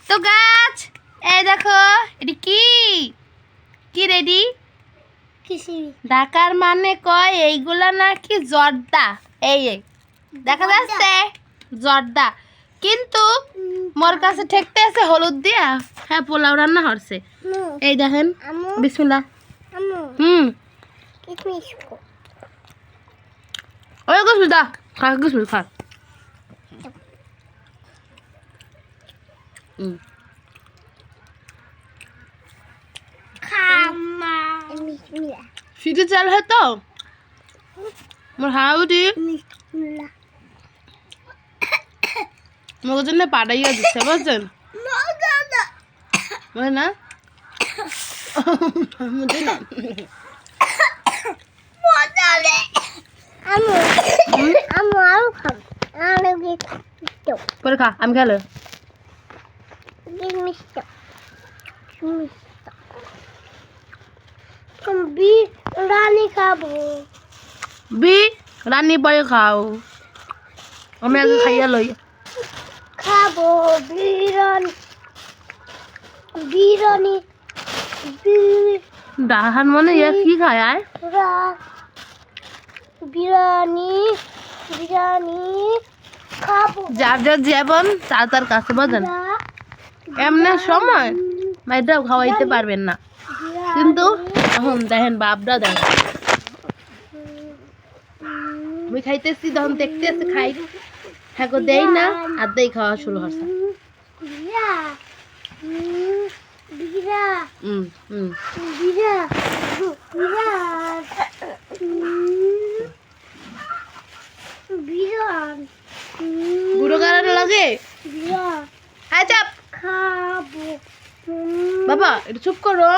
তো গাছ এই দেখো এটি কি কি রেডি ঢাকার মানে কয় এইগুলা নাকি জর্দা এই দেখা যাচ্ছে জর্দা কিন্তু মোর কাছে ঠেকতে আছে হলুদ দিয়া হ্যাঁ পোলাও রান্না হচ্ছে এই দেখেন বিসমিল্লাহ ওই বিসমিল্লাহ খা বিসমিল্লাহ খা सीधी चल है तो हाउडी मगज ने पाड़ाइया दिसे बुझছেন মানে না মুদে না মজালে আমু আলু খাম আলু মিষ্টি পরে খা আমি খেলে মিষ্টি बी रानी खाबो बी रानी परे खाओ हमें आगे खाइया लई खाबो बीरानी बीरानी बी दाहन मने ये की खाया है बिरानी बिरानी खाबो जार जार जेबन तार तार কাছে বাজান এমনে সময় মাইদাও খাওয়াইতে পারবেন না কিন্তু এখন দেখেন বাপরা দেখেন আমি খাইতেছি তখন দেখতেছি খাই হ্যাঁ গো দেই না আর দেই খাওয়া শুরু হচ্ছে বুড়ো গাড়ানো লাগে হ্যাঁ চাপ খাবো বাবা একটু চুপ করো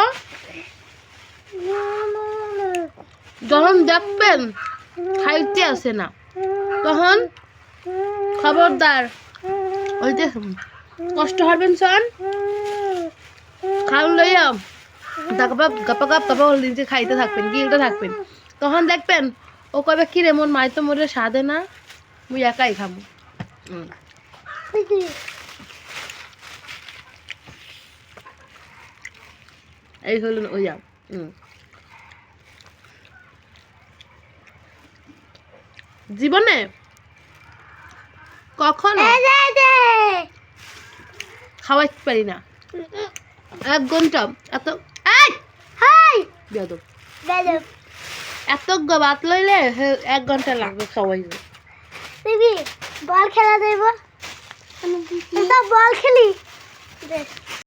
যখন দেখবেন খাইতে আসে না তখন খবরদার ওই যে কষ্ট হবেন সন খাওন লইয়া গাপাগাপ গাপাগাপ তারপর নিজে খাইতে থাকবেন গিলতে থাকবেন তখন দেখবেন ও কবে কি রে মোর মাই তো মোরে সাদে না মুই একাই খাবো এই হলো ওই যাও জীবনে কখনো খাওয়াইতে পারি না 1 ঘন্টা এত এত ভাত লইলে 1 ঘন্টা লাগবে খাওয়াইতে বল খেলা দেব বল খেলি